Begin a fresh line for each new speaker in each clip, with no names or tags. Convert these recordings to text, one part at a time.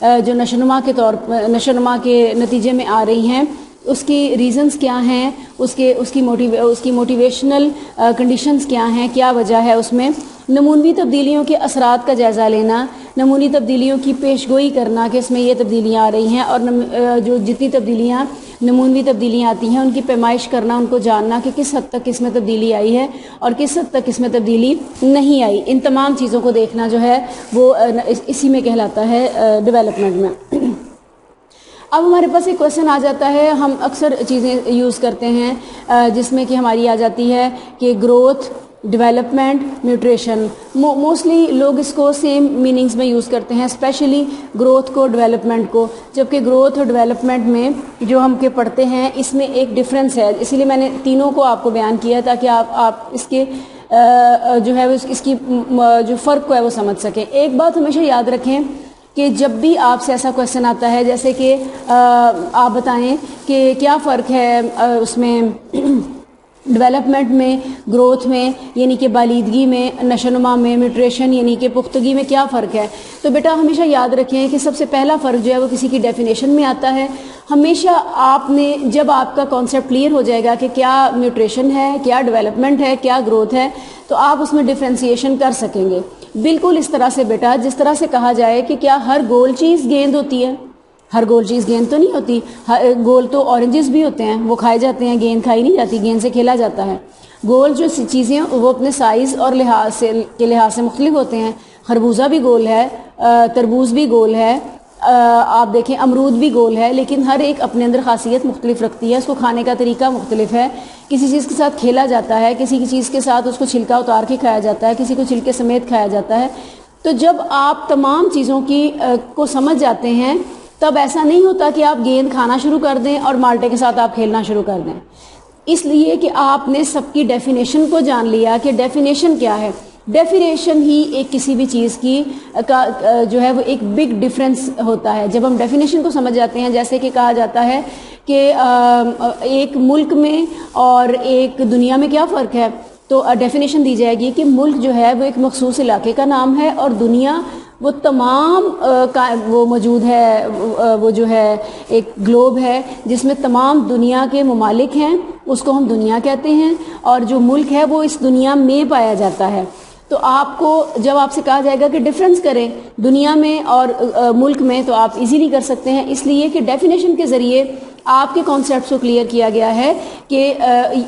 جو نشوونما کے نتیجے میں آ رہی ہیں اس کی ریزنز کیا ہیں، اس کی موٹیویشنل کنڈیشنز کیا ہیں، کیا وجہ ہے اس میں، نمونوی تبدیلیوں کے اثرات کا جائزہ لینا، نمونی تبدیلیوں کی پیشگوئی کرنا کہ اس میں یہ تبدیلیاں آ رہی ہیں، اور جو جتنی تبدیلیاں نمونوی تبدیلیاں آتی ہیں ان کی پیمائش کرنا، ان کو جاننا کہ کس حد تک اس میں تبدیلی آئی ہے اور کس حد تک اس میں تبدیلی نہیں آئی. ان تمام چیزوں کو دیکھنا جو ہے وہ اسی میں کہلاتا ہے ڈیولپمنٹ میں. اب ہمارے پاس ایک کویشچن آ جاتا ہے، ہم اکثر چیزیں یوز کرتے ہیں جس میں کہ ہماری آ جاتی ہے کہ گروتھ، ڈیولپمنٹ، نیوٹریشن. موسٹلی لوگ اس کو سیم میننگز میں یوز کرتے ہیں، اسپیشلی گروتھ کو، ڈیولپمنٹ کو، جبکہ گروتھ اور ڈیولپمنٹ میں جو ہم کے پڑھتے ہیں اس میں ایک ڈفرینس ہے. اسی لیے میں نے تینوں کو آپ کو بیان کیا تاکہ آپ اس کے جو ہے اس کی جو فرق کو ہے وہ سمجھ سکیں. ایک بات ہمیشہ یاد رکھیں کہ جب بھی آپ سے ایسا کویشچن آتا ہے جیسے کہ آپ بتائیں کہ کیا فرق ہے اس میں ڈیولپمنٹ میں، گروتھ میں یعنی کہ بالیدگی میں، نشوونما میں، نیوٹریشن یعنی کہ پختگی میں کیا فرق ہے، تو بیٹا ہمیشہ یاد رکھیں کہ سب سے پہلا فرق جو ہے وہ کسی کی ڈیفینیشن میں آتا ہے. ہمیشہ آپ نے جب آپ کا کانسیپٹ کلیئر ہو جائے گا کہ کیا نیوٹریشن ہے، کیا ڈیولپمنٹ ہے، کیا گروتھ ہے، تو آپ اس میں ڈفرینسیشن کر سکیں گے. بالکل اس طرح سے بیٹا جس طرح سے کہا جائے کہ کیا ہر گول چیز گیند ہوتی ہے، ہر گول چیز گیند تو نہیں ہوتی. گول تو اورنجز بھی ہوتے ہیں، وہ کھائے جاتے ہیں، گیند کھائی نہیں جاتی، گیند سے کھیلا جاتا ہے. گول جو چیزیں وہ اپنے سائز اور لحاظ سے مختلف ہوتے ہیں. خربوزہ بھی گول ہے، تربوز بھی گول ہے، آپ دیکھیں امرود بھی گول ہے، لیکن ہر ایک اپنے اندر خاصیت مختلف رکھتی ہے. اس کو کھانے کا طریقہ مختلف ہے. کسی چیز کے ساتھ کھیلا جاتا ہے، کسی کی چیز کے ساتھ اس کو چھلکا اتار کے کھایا جاتا ہے، کسی کو چھلکے سمیت کھایا جاتا ہے. تو جب آپ تمام چیزوں کو سمجھ جاتے ہیں تب ایسا نہیں ہوتا کہ آپ گیند کھانا شروع کر دیں اور مالٹے کے ساتھ آپ کھیلنا شروع کر دیں. اس لیے کہ آپ نے سب کی ڈیفینیشن کو جان لیا کہ ڈیفینیشن کیا ہے. ڈیفینیشن ہی ایک کسی بھی چیز کی جو ہے وہ ایک بگ ڈفرینس ہوتا ہے. جب ہم ڈیفینیشن کو سمجھ جاتے ہیں، جیسے کہ کہا جاتا ہے کہ ایک ملک میں اور ایک دنیا میں کیا فرق ہے، تو ڈیفینیشن دی جائے گی کہ ملک جو ہے وہ ایک مخصوص علاقے کا نام ہے اور دنیا وہ تمام وہ موجود ہے، وہ جو ہے ایک گلوب ہے جس میں تمام دنیا کے ممالک ہیں، اس کو ہم دنیا کہتے ہیں، اور جو ملک ہے وہ اس دنیا میں پایا جاتا ہے. تو آپ کو جب آپ سے کہا جائے گا کہ ڈفرینس کریں دنیا میں اور ملک میں تو آپ ایزیلی کر سکتے ہیں، اس لیے کہ ڈیفینیشن کے ذریعے آپ کے کانسیپٹس کو کلیئر کیا گیا ہے کہ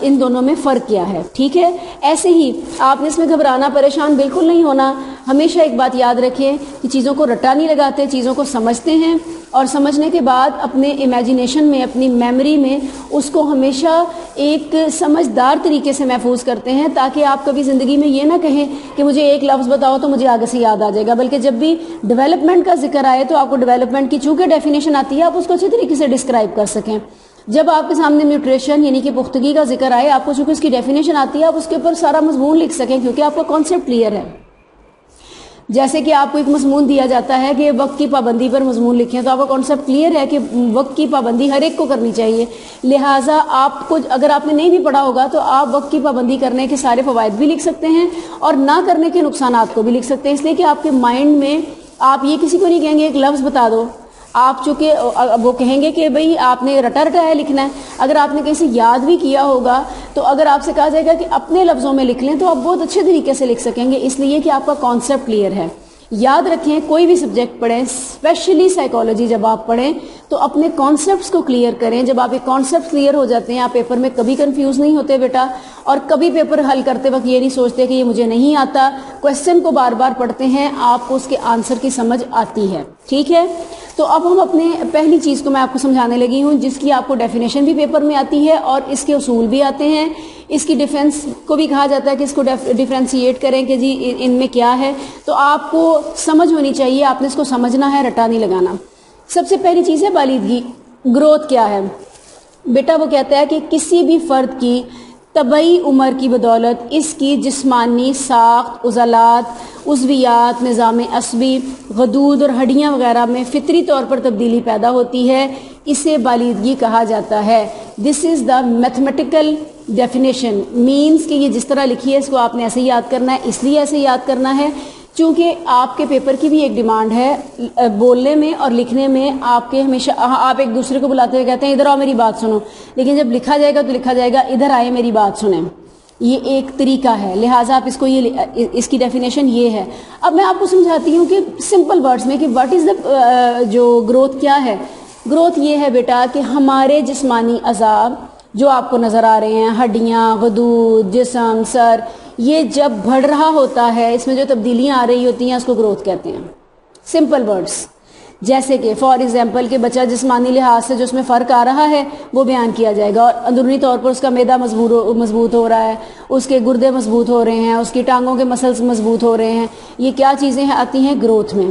ان دونوں میں فرق کیا ہے. ٹھیک ہے، ایسے ہی آپ نے اس میں گھبرانا، پریشان بالکل نہیں ہونا. ہمیشہ ایک بات یاد رکھیں کہ چیزوں کو رٹا نہیں لگاتے، چیزوں کو سمجھتے ہیں اور سمجھنے کے بعد اپنے امیجینیشن میں، اپنی میموری میں اس کو ہمیشہ ایک سمجھدار طریقے سے محفوظ کرتے ہیں تاکہ آپ کبھی زندگی میں یہ نہ کہیں کہ مجھے ایک لفظ بتاؤ تو مجھے آگے سے یاد آ جائے گا، بلکہ جب بھی ڈیولپمنٹ کا ذکر آئے تو آپ کو ڈیولپمنٹ کی چونکہ ڈیفینیشن آتی ہے آپ اس کو اچھے طریقے سے ڈسکرائب کر سکیں. جب آپ کے سامنے نیوٹریشن یعنی کہ پختگی کا ذکر آئے، آپ کو چونکہ اس کی ڈیفینیشن آتی ہے آپ اس کے اوپر سارا مضمون لکھ سکیں کیونکہ آپ کا کانسیپٹ کلیئر ہے. جیسے کہ آپ کو ایک مضمون دیا جاتا ہے کہ وقت کی پابندی پر مضمون لکھیں، تو آپ کا کانسیپٹ کلیئر ہے کہ وقت کی پابندی ہر ایک کو کرنی چاہیے. لہٰذا آپ کو اگر آپ نے نہیں بھی پڑھا ہوگا تو آپ وقت کی پابندی کرنے کے سارے فوائد بھی لکھ سکتے ہیں اور نہ کرنے کے نقصانات کو بھی لکھ سکتے ہیں، اس لیے کہ آپ کے مائنڈ میں آپ یہ کسی کو نہیں کہیں گے ایک لفظ بتا دو. آپ چونکہ وہ کہیں گے کہ بھئی آپ نے رٹا رٹایا لکھنا ہے. اگر آپ نے کہیں سے یاد بھی کیا ہوگا تو اگر آپ سے کہا جائے گا کہ اپنے لفظوں میں لکھ لیں تو آپ بہت اچھے طریقے سے لکھ سکیں گے، اس لیے کہ آپ کا کانسیپٹ کلیئر ہے. یاد رکھیں کوئی بھی سبجیکٹ پڑھیں، اسپیشلی سائیکالوجی جب آپ پڑھیں تو اپنے کانسیپٹس کو کلیئر کریں. جب آپ کے کانسیپٹ کلیئر ہو جاتے ہیں آپ پیپر میں کبھی کنفیوز نہیں ہوتے بیٹا، اور کبھی پیپر حل کرتے وقت یہ نہیں سوچتے کہ یہ مجھے نہیں آتا. کویسچن کو بار بار پڑھتے ہیں، آپ کو اس کے آنسر کی سمجھ آتی ہے. ٹھیک ہے، تو اب ہم اپنے پہلی چیز کو میں آپ کو سمجھانے لگی ہوں جس کی آپ کو ڈیفینیشن بھی پیپر میں آتی ہے اور اس کے اصول بھی آتے ہیں. اس کی ڈیفینس کو بھی کہا جاتا ہے کہ اس کو ڈیفرینشیٹ کریں کہ جی ان میں کیا ہے. تو آپ کو سمجھ ہونی چاہیے، آپ نے اس کو سمجھنا ہے، رٹا نہیں لگانا. سب سے پہلی چیز ہے بالیدگی. گروتھ کیا ہے بیٹا؟ وہ کہتا ہے کہ کسی بھی فرد کی طبعی عمر کی بدولت اس کی جسمانی ساخت، عضلات، عضویات، نظام عصبی، غدود اور ہڈیاں وغیرہ میں فطری طور پر تبدیلی پیدا ہوتی ہے، اسے بالیدگی کہا جاتا ہے. دس از دا میتھمیٹیکل ڈیفینیشن. مینس کہ یہ جس طرح لکھی ہے اس کو آپ نے ایسے یاد کرنا ہے، اس لیے ایسے یاد کرنا ہے چونکہ آپ کے پیپر کی بھی ایک ڈیمانڈ ہے بولنے میں اور لکھنے میں، آپ کے ہمیشہ آپ ایک دوسرے کو بلاتے ہوئے کہتے ہیں ادھر آؤ میری بات سنو، لیکن جب لکھا جائے گا تو لکھا جائے گا ادھر آئے میری بات سنیں. یہ ایک طریقہ ہے، لہٰذا آپ اس کی ڈیفینیشن یہ ہے. اب میں آپ کو سمجھاتی ہوں کہ سمپل ورڈز میں کہ واٹ از دا جو گروتھ کیا ہے. گروتھ یہ ہے بیٹا کہ ہمارے جسمانی اعضاء جو آپ کو نظر آ رہے ہیں، ہڈیاں، غدود، جسم، سر، یہ جب بڑھ رہا ہوتا ہے، اس میں جو تبدیلیاں آ رہی ہوتی ہیں اس کو گروتھ کہتے ہیں. سمپل ورڈز، جیسے کہ فار ایگزامپل کہ بچہ جسمانی لحاظ سے جو اس میں فرق آ رہا ہے وہ بیان کیا جائے گا، اور اندرونی طور پر اس کا معدہ مضبوط ہو رہا ہے، اس کے گردے مضبوط ہو رہے ہیں، اس کی ٹانگوں کے مسلز مضبوط ہو رہے ہیں. یہ کیا چیزیں آتی ہیں گروتھ میں.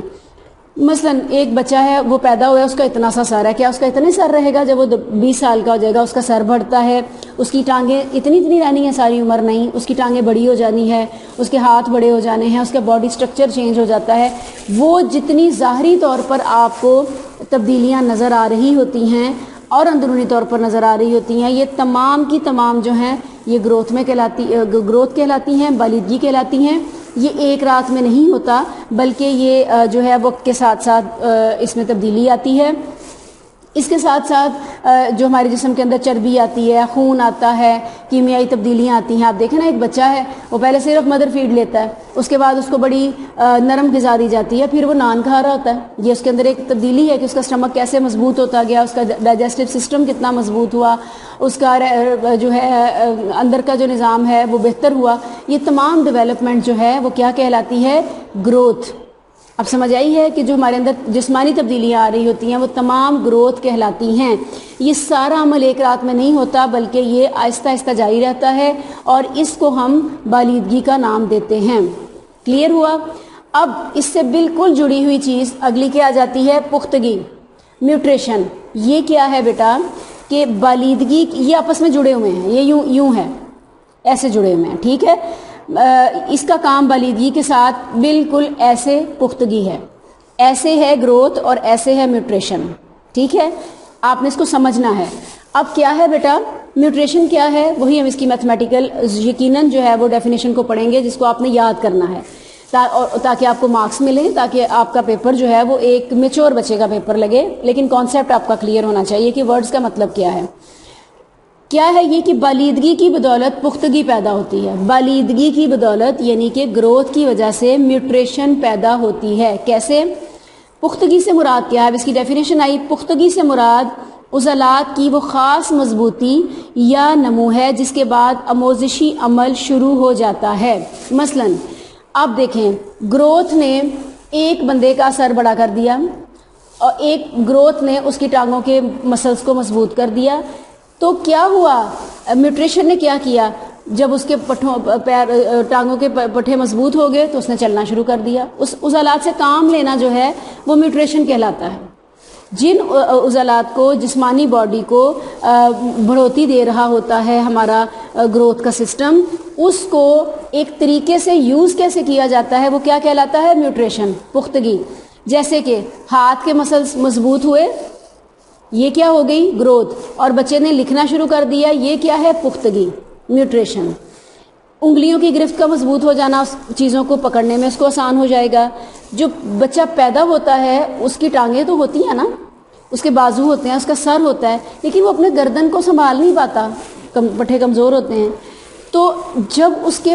مثلا ایک بچہ ہے، وہ پیدا ہوا ہے، اس کا اتنا سا سر ہے، کیا اس کا اتنے سر رہے گا؟ جب وہ 20 سال کا ہو جائے گا اس کا سر بڑھتا ہے، اس کی ٹانگیں اتنی رہنی ہے ساری عمر نہیں، اس کی ٹانگیں بڑی ہو جانی ہے، اس کے ہاتھ بڑے ہو جانے ہیں، اس کا باڈی سٹرکچر چینج ہو جاتا ہے. وہ جتنی ظاہری طور پر آپ کو تبدیلیاں نظر آ رہی ہوتی ہیں اور اندرونی طور پر نظر آ رہی ہوتی ہیں، یہ تمام کی تمام جو ہیں یہ گروتھ کہلاتی ہیں، بالیدگی کہلاتی ہیں. یہ ایک رات میں نہیں ہوتا، بلکہ یہ جو ہے وقت کے ساتھ ساتھ اس میں تبدیلی آتی ہے. اس کے ساتھ ساتھ جو ہمارے جسم کے اندر چربی آتی ہے، خون آتا ہے، کیمیائی تبدیلیاں آتی ہیں. آپ دیکھیں نا، ایک بچہ ہے وہ پہلے صرف مدر فیڈ لیتا ہے، اس کے بعد اس کو بڑی نرم غذا دی جاتی ہے، پھر وہ نان کھا رہا ہوتا ہے. یہ اس کے اندر ایک تبدیلی ہے کہ اس کا اسٹمک کیسے مضبوط ہوتا گیا، اس کا ڈائجسٹو سسٹم کتنا مضبوط ہوا، اس کا جو ہے اندر کا جو نظام ہے وہ بہتر ہوا. یہ تمام ڈیولپمنٹ جو ہے وہ کیا کہلاتی ہے؟ گروتھ. اب سمجھ آئی ہے کہ جو ہمارے اندر جسمانی تبدیلیاں آ رہی ہوتی ہیں وہ تمام گروتھ کہلاتی ہیں. یہ سارا عمل ایک رات میں نہیں ہوتا، بلکہ یہ آہستہ آہستہ جاری رہتا ہے، اور اس کو ہم بالیدگی کا نام دیتے ہیں. کلیئر ہوا؟ اب اس سے بالکل جڑی ہوئی چیز اگلی کیا آ جاتی ہے؟ پختگی، نیوٹریشن. یہ کیا ہے بیٹا کہ بالیدگی یہ آپس میں جڑے ہوئے ہیں، یہ یوں ہے، ایسے جڑے ہوئے ہیں، ٹھیک ہے. اس کا کام بالیدگی کے ساتھ بالکل ایسے پختگی ہے، ایسے ہے گروتھ اور ایسے ہے نیوٹریشن. ٹھیک ہے، آپ نے اس کو سمجھنا ہے. اب کیا ہے بیٹا نیوٹریشن؟ کیا ہے وہی ہم اس کی میتھمیٹیکل یقیناً جو ہے وہ ڈیفینیشن کو پڑھیں گے، جس کو آپ نے یاد کرنا ہے تاکہ آپ کو مارکس ملیں، تاکہ آپ کا پیپر جو ہے وہ ایک میچور بچے کا پیپر لگے. لیکن کانسیپٹ آپ کا کلیئر ہونا چاہیے کہ ورڈز کا مطلب کیا ہے. کیا ہے یہ کہ بالیدگی کی بدولت پختگی پیدا ہوتی ہے. بالیدگی کی بدولت یعنی کہ گروتھ کی وجہ سے نیوٹریشن پیدا ہوتی ہے. کیسے؟ پختگی سے مراد کیا ہے؟ اب اس کی ڈیفینیشن آئی. پختگی سے مراد عضلات کی وہ خاص مضبوطی یا نمو ہے جس کے بعد آموزشی عمل شروع ہو جاتا ہے. مثلا آپ دیکھیں، گروتھ نے ایک بندے کا سر بڑا کر دیا اور ایک گروتھ نے اس کی ٹانگوں کے مسلز کو مضبوط کر دیا. تو کیا ہوا؟ نیوٹریشن نے کیا کیا؟ جب اس کے ٹانگوں کے پٹھے مضبوط ہو گئے تو اس نے چلنا شروع کر دیا. اس عضلات سے کام لینا جو ہے وہ نیوٹریشن کہلاتا ہے. جن عضلات کو جسمانی باڈی کو بڑھوتی دے رہا ہوتا ہے ہمارا گروتھ کا سسٹم، اس کو ایک طریقے سے یوز کیسے کیا جاتا ہے وہ کیا کہلاتا ہے؟ نیوٹریشن، پختگی. جیسے کہ ہاتھ کے مسلز مضبوط ہوئے، یہ کیا ہو گئی؟ گروتھ. اور بچے نے لکھنا شروع کر دیا، یہ کیا ہے؟ پختگی، نیوٹریشن. انگلیوں کی گرفت کا مضبوط ہو جانا، اس چیزوں کو پکڑنے میں اس کو آسان ہو جائے گا. جو بچہ پیدا ہوتا ہے اس کی ٹانگیں تو ہوتی ہیں نا، اس کے بازو ہوتے ہیں، اس کا سر ہوتا ہے، لیکن وہ اپنے گردن کو سنبھال نہیں پاتا، پٹھے کمزور ہوتے ہیں. تو جب اس کے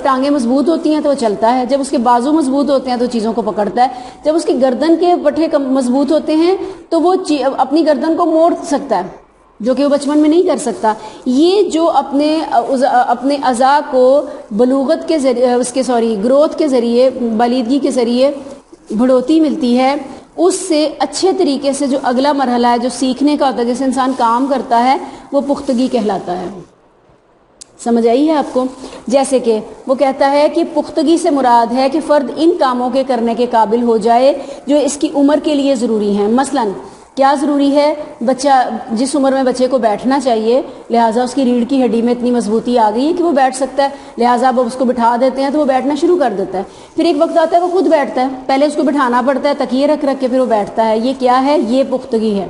ٹانگیں مضبوط ہوتی ہیں تو وہ چلتا ہے، جب اس کے بازو مضبوط ہوتے ہیں تو چیزوں کو پکڑتا ہے، جب اس کی گردن کے پٹھے مضبوط ہوتے ہیں تو وہ اپنی گردن کو موڑ سکتا ہے، جو کہ وہ بچپن میں نہیں کر سکتا. یہ جو اپنے اعضاء کو بلوغت کے ذریعے گروتھ کے ذریعے، بالیدگی کے ذریعے بڑھوتی ملتی ہے، اس سے اچھے طریقے سے جو اگلا مرحلہ ہے جو سیکھنے کا ہوتا ہے، جیسے انسان کام کرتا ہے، وہ پختگی کہلاتا ہے. سمجھ آئی ہے آپ کو؟ جیسے کہ وہ کہتا ہے کہ پختگی سے مراد ہے کہ فرد ان کاموں کے کرنے کے قابل ہو جائے جو اس کی عمر کے لیے ضروری ہیں. مثلا کیا ضروری ہے؟ بچہ جس عمر میں بچے کو بیٹھنا چاہیے، لہٰذا اس کی ریڑھ کی ہڈی میں اتنی مضبوطی آ گئی ہے کہ وہ بیٹھ سکتا ہے، لہٰذا اب اس کو بٹھا دیتے ہیں تو وہ بیٹھنا شروع کر دیتا ہے. پھر ایک وقت آتا ہے وہ خود بیٹھتا ہے، پہلے اس کو بٹھانا پڑتا ہے، تکیے رکھ کے پھر وہ بیٹھتا ہے. یہ کیا ہے؟ یہ پختگی ہے.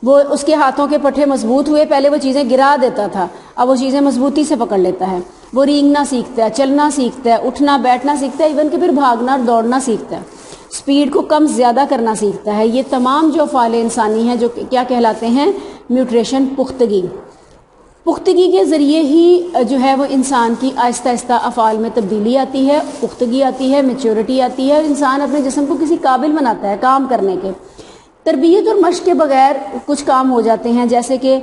وہ اس کے ہاتھوں کے پٹھے مضبوط ہوئے، پہلے وہ چیزیں گرا دیتا تھا، اب وہ چیزیں مضبوطی سے پکڑ لیتا ہے. وہ رینگنا سیکھتا ہے, چلنا سیکھتا ہے, اٹھنا بیٹھنا سیکھتا ہے, ایون کہ پھر بھاگنا اور دوڑنا سیکھتا ہے, سپیڈ کو کم زیادہ کرنا سیکھتا ہے. یہ تمام جو افعال انسانی ہیں جو کیا کہلاتے ہیں, نیوٹریشن, پختگی. پختگی کے ذریعے ہی جو ہے وہ انسان کی آہستہ آہستہ افعال میں تبدیلی آتی ہے, پختگی آتی ہے, میچورٹی آتی ہے, اور انسان اپنے جسم کو کسی قابل بناتا ہے کام کرنے کے. تربیت اور مشق کے بغیر کچھ کام ہو جاتے ہیں, جیسے کہ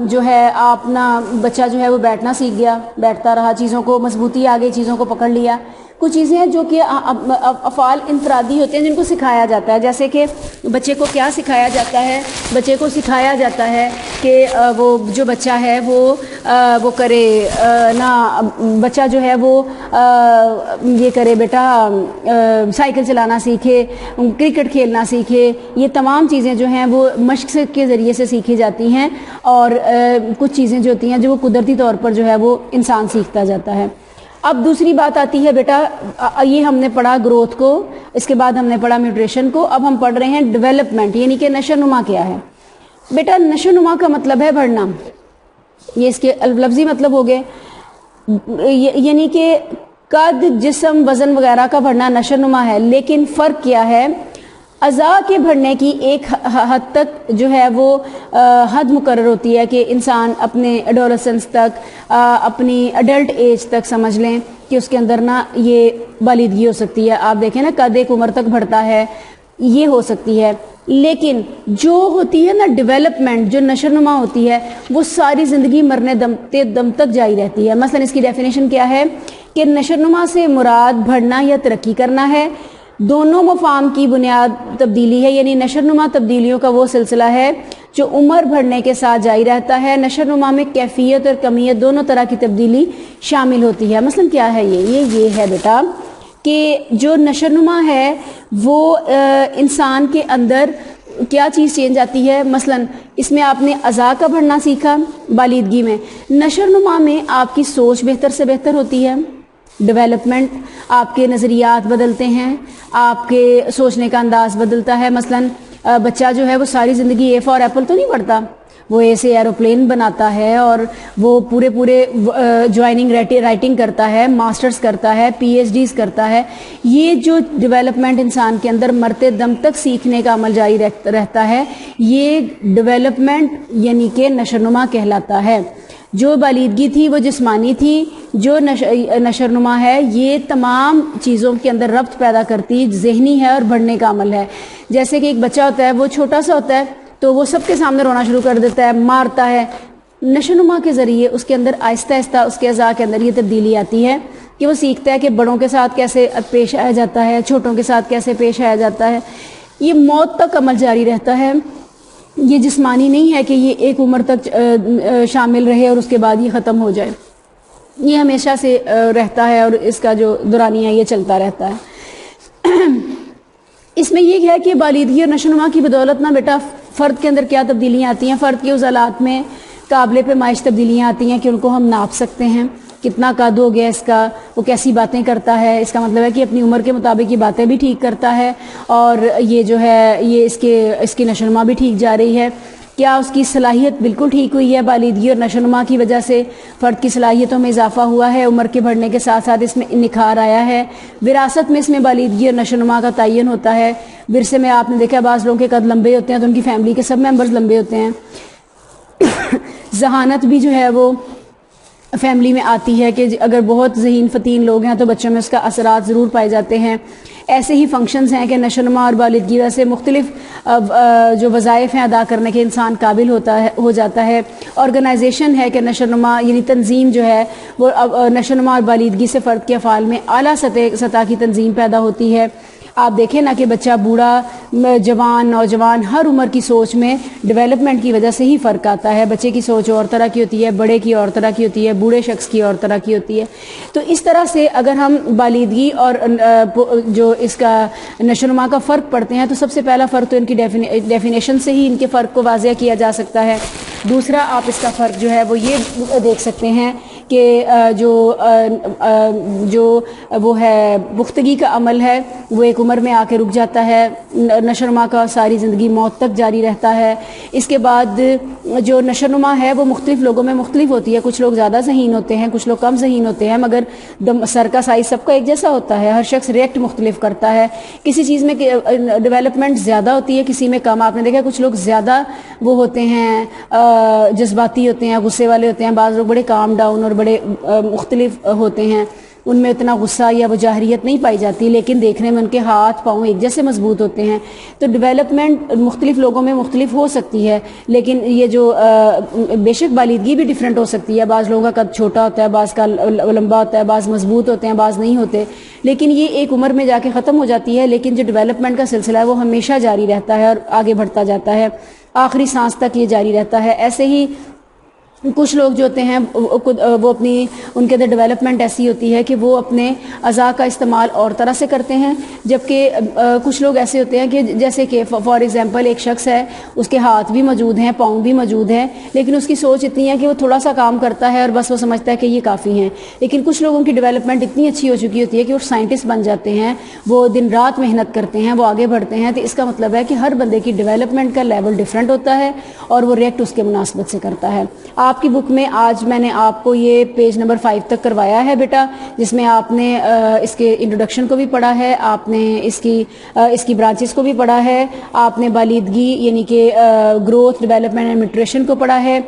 جو ہے اپنا بچہ جو ہے وہ بیٹھنا سیکھ گیا, بیٹھتا رہا, چیزوں کو مضبوطی آ گئی, چیزوں کو پکڑ لیا. کچھ چیزیں ہیں جو کہ افعال انفرادی ہوتے ہیں جن کو سکھایا جاتا ہے, جیسے کہ بچے کو کیا سکھایا جاتا ہے, بچے کو سکھایا جاتا ہے کہ وہ جو بچہ ہے وہ کرے نا, بچہ جو ہے وہ یہ کرے بیٹا سائیکل چلانا سیکھے, کرکٹ کھیلنا سیکھے. یہ تمام چیزیں جو ہیں وہ مشق کے ذریعے سے سیکھی جاتی ہیں, اور کچھ چیزیں جو ہوتی ہیں جو وہ قدرتی طور پر جو ہے وہ انسان سیکھتا جاتا ہے. اب دوسری بات آتی ہے بیٹا, یہ ہم نے پڑھا گروتھ کو, اس کے بعد ہم نے پڑھا نیوٹریشن کو, اب ہم پڑھ رہے ہیں ڈیولپمنٹ, یعنی کہ نشو نما کیا ہے. بیٹا نشو نما کا مطلب ہے بڑھنا, یہ اس کے لفظی مطلب ہو گئے, یعنی کہ قد, جسم, وزن وغیرہ کا بڑھنا نشو نما ہے. لیکن فرق کیا ہے, اعضاء کے بڑھنے کی ایک حد تک جو ہے وہ حد مقرر ہوتی ہے کہ انسان اپنے ایڈولسنس تک, اپنی ایڈلٹ ایج تک سمجھ لیں کہ اس کے اندر نا یہ بالیدگی ہو سکتی ہے. آپ دیکھیں نا قد ایک عمر تک بڑھتا ہے, یہ ہو سکتی ہے. لیکن جو ہوتی ہے نا ڈیولپمنٹ, جو نشو نما ہوتی ہے, وہ ساری زندگی مرنے دم تک جاری رہتی ہے. مثلا اس کی ڈیفینیشن کیا ہے کہ نشو نما سے مراد بڑھنا یا ترقی کرنا ہے. دونوں مفاہیم کی بنیاد تبدیلی ہے, یعنی نشو نما تبدیلیوں کا وہ سلسلہ ہے جو عمر بڑھنے کے ساتھ جاری رہتا ہے. نشو نما میں کیفیت اور کمیت دونوں طرح کی تبدیلی شامل ہوتی ہے. مثلا کیا ہے یہ ہے بیٹا کہ جو نشو نما ہے وہ انسان کے اندر کیا چیز چینج آتی ہے. مثلا اس میں آپ نے اعضاء کا بڑھنا سیکھا بالیدگی میں. نشو نما میں آپ کی سوچ بہتر سے بہتر ہوتی ہے, ڈیولپمنٹ, آپ کے نظریات بدلتے ہیں, آپ کے سوچنے کا انداز بدلتا ہے. مثلا بچہ جو ہے وہ ساری زندگی اے فار ایپل تو نہیں پڑھتا, وہ اے سے ایروپلین بناتا ہے, اور وہ پورے جوائننگ رائٹنگ کرتا ہے, ماسٹرز کرتا ہے, پی ایچ ڈیز کرتا ہے. یہ جو ڈیولپمنٹ انسان کے اندر مرتے دم تک سیکھنے کا عمل جاری رہتا ہے, یہ ڈیولپمنٹ یعنی کہ نشو نما کہلاتا ہے. جو بالیدگی تھی وہ جسمانی تھی, جو نشو نما ہے یہ تمام چیزوں کے اندر ربط پیدا کرتی, ذہنی ہے اور بڑھنے کا عمل ہے. جیسے کہ ایک بچہ ہوتا ہے, وہ چھوٹا سا ہوتا ہے تو وہ سب کے سامنے رونا شروع کر دیتا ہے, مارتا ہے. نشو نما کے ذریعے اس کے اندر آہستہ آہستہ اس کے اعضاء کے اندر یہ تبدیلی آتی ہے کہ وہ سیکھتا ہے کہ بڑوں کے ساتھ کیسے پیش آیا جاتا ہے, چھوٹوں کے ساتھ کیسے پیش آیا جاتا ہے. یہ موت تک عمل جاری رہتا ہے. یہ جسمانی نہیں ہے کہ یہ ایک عمر تک شامل رہے اور اس کے بعد یہ ختم ہو جائے. یہ ہمیشہ سے رہتا ہے اور اس کا جو دورانیہ یہ چلتا رہتا ہے. اس میں یہ ہے کہ بالیدگی اور نشو نما کی بدولت نا بیٹا فرد کے اندر کیا تبدیلیاں آتی ہیں, فرد کے عضلات میں قابل پیمائش تبدیلیاں آتی ہیں کہ ان کو ہم ناپ سکتے ہیں. کتنا قد ہو گیا اس کا, وہ کیسی باتیں کرتا ہے, اس کا مطلب ہے کہ اپنی عمر کے مطابق یہ باتیں بھی ٹھیک کرتا ہے, اور یہ جو ہے یہ اس کی نشو نما بھی ٹھیک جا رہی ہے. کیا اس کی صلاحیت بالکل ٹھیک ہوئی ہے بالیدگی اور نشو نما کی وجہ سے, فرد کی صلاحیتوں میں اضافہ ہوا ہے, عمر کے بڑھنے کے ساتھ ساتھ اس میں نکھار آیا ہے. وراثت میں اس میں بالیدگی اور نشو نما کا تعین ہوتا ہے. ورثے میں آپ نے دیکھا بعض لوگوں کے قد لمبے ہوتے ہیں تو ان کی فیملی کے سب ممبرز لمبے ہوتے ہیں. ذہانت بھی جو ہے وہ فیملی میں آتی ہے کہ اگر بہت ذہین فتین لوگ ہیں تو بچوں میں اس کا اثرات ضرور پائے جاتے ہیں. ایسے ہی فنکشنز ہیں کہ نشو نما اور بالیدگی سے مختلف جو وظائف ہیں ادا کرنے کے انسان قابل ہو جاتا ہے. آرگنائزیشن ہے کہ نشو نما یعنی تنظیم جو ہے وہ نشو نما اور بالیدگی سے فرد کے افعال میں اعلیٰ سطح کی تنظیم پیدا ہوتی ہے. آپ دیکھیں نا کہ بچہ, بوڑھا, جوان, نوجوان, ہر عمر کی سوچ میں ڈیولپمنٹ کی وجہ سے ہی فرق آتا ہے. بچے کی سوچ اور طرح کی ہوتی ہے, بڑے کی اور طرح کی ہوتی ہے, بوڑھے شخص کی اور طرح کی ہوتی ہے. تو اس طرح سے اگر ہم بالیدگی اور جو اس کا نشو نما کا فرق پڑھتے ہیں تو سب سے پہلا فرق تو ان کی ڈیفینیشن سے ہی ان کے فرق کو واضح کیا جا سکتا ہے. دوسرا آپ اس کا فرق جو ہے وہ یہ دیکھ سکتے ہیں کہ جو وہ ہے پختگی کا عمل ہے وہ ایک عمر میں آ کے رک جاتا ہے، نشوونما کا ساری زندگی موت تک جاری رہتا ہے۔ اس کے بعد جو نشوونما ہے وہ مختلف لوگوں میں مختلف ہوتی ہے، کچھ لوگ زیادہ ذہین ہوتے ہیں، کچھ لوگ کم ذہین ہوتے ہیں، مگر سر کا سائز سب کا ایک جیسا ہوتا ہے، ہر شخص ریئیکٹ مختلف کرتا ہے۔ کسی چیز میں ڈیولپمنٹ زیادہ ہوتی ہے، کسی میں کم۔ آپ نے دیکھا کچھ لوگ زیادہ وہ ہوتے ہیں، جذباتی ہوتے ہیں، غصے والے ہوتے ہیں، بعض لوگ بڑے کام ڈاؤن اور بڑے مختلف ہوتے ہیں، ان میں اتنا غصہ یا وہ جاہریت نہیں پائی جاتی، لیکن دیکھنے میں ان کے ہاتھ پاؤں ایک جیسے مضبوط ہوتے ہیں۔ تو ڈیولپمنٹ مختلف لوگوں میں مختلف ہو سکتی ہے، لیکن یہ جو بے شک بالیدگی بھی ڈیفرنٹ ہو سکتی ہے، بعض لوگوں کا قد چھوٹا ہوتا ہے، بعض کا لمبا ہوتا ہے، بعض مضبوط ہوتے ہیں، بعض نہیں ہوتے، لیکن یہ ایک عمر میں جا کے ختم ہو جاتی ہے۔ لیکن جو ڈیولپمنٹ کا سلسلہ ہے وہ ہمیشہ جاری رہتا ہے اور آگے بڑھتا جاتا ہے، آخری سانس تک یہ جاری رہتا ہے۔ ایسے ہی کچھ لوگ جو ہوتے ہیں وہ اپنی ان کے اندر ڈیولپمنٹ ایسی ہوتی ہے کہ وہ اپنے اعضاء کا استعمال اور طرح سے کرتے ہیں، جبکہ کچھ لوگ ایسے ہوتے ہیں کہ جیسے کہ فار ایگزامپل ایک شخص ہے، اس کے ہاتھ بھی موجود ہیں، پاؤں بھی موجود ہیں، لیکن اس کی سوچ اتنی ہے کہ وہ تھوڑا سا کام کرتا ہے اور بس وہ سمجھتا ہے کہ یہ کافی ہیں۔ لیکن کچھ لوگوں کی ڈیولپمنٹ اتنی اچھی ہو چکی ہوتی ہے کہ وہ سائنٹسٹ بن جاتے ہیں، وہ دن رات محنت کرتے ہیں، وہ آگے بڑھتے ہیں۔ تو اس کا مطلب ہے کہ ہر بندے کی ڈیولپمنٹ کا لیول ڈفرینٹ ہوتا ہے اور وہ ریئیکٹ اس کے مناسبت سے کرتا ہے۔ آپ کی بک میں آج میں نے آپ کو یہ پیج نمبر 5 تک کروایا ہے بیٹا، جس میں آپ نے اس کے انٹروڈکشن کو بھی پڑھا ہے، آپ نے اس کی برانچز کو بھی پڑھا ہے، آپ نے بالیدگی یعنی کہ گروتھ، ڈیولپمنٹ اینڈ میچورشن کو پڑھا ہے،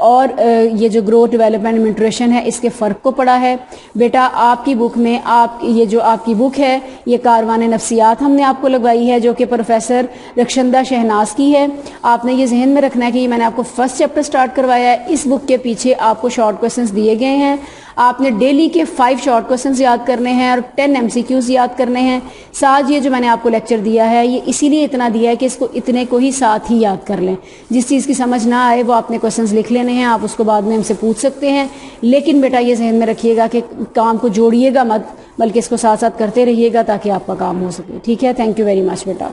اور یہ جو گروتھ، ڈیولپمنٹ اینڈ میچورشن ہے اس کے فرق کو پڑھا ہے۔ بیٹا آپ کی بک میں یہ جو آپ کی بک ہے یہ کاروان نفسیات ہم نے آپ کو لگوائی ہے، جو کہ پروفیسر رخشندہ شہناز کی ہے۔ آپ نے یہ ذہن میں رکھنا ہے کہ یہ میں نے آپ کو فرسٹ چیپٹر سٹارٹ کروایا ہے، اس بک کے پیچھے آپ کو شارٹ کوسچنز دیے گئے ہیں، آپ نے ڈیلی کے 5 شارٹ کوسچنز یاد کرنے ہیں اور 10 MCQs یاد کرنے ہیں۔ ساتھ یہ جو میں نے آپ کو لیکچر دیا ہے یہ اسی لیے اتنا دیا ہے کہ اس کو اتنے کو ہی ساتھ ہی یاد کر لیں، جس چیز کی سمجھ نہ آئے وہ آپ نے کوسچنز لکھ لینے ہیں، آپ اس کو بعد میں ہم سے پوچھ سکتے ہیں، لیکن بیٹا یہ ذہن میں رکھیے گا کہ کام کو جوڑیے گا مت، بلکہ اس کو ساتھ ساتھ کرتے رہیے گا تاکہ آپ کا کام ہو سکے۔ ٹھیک ہے، thank you very much beta.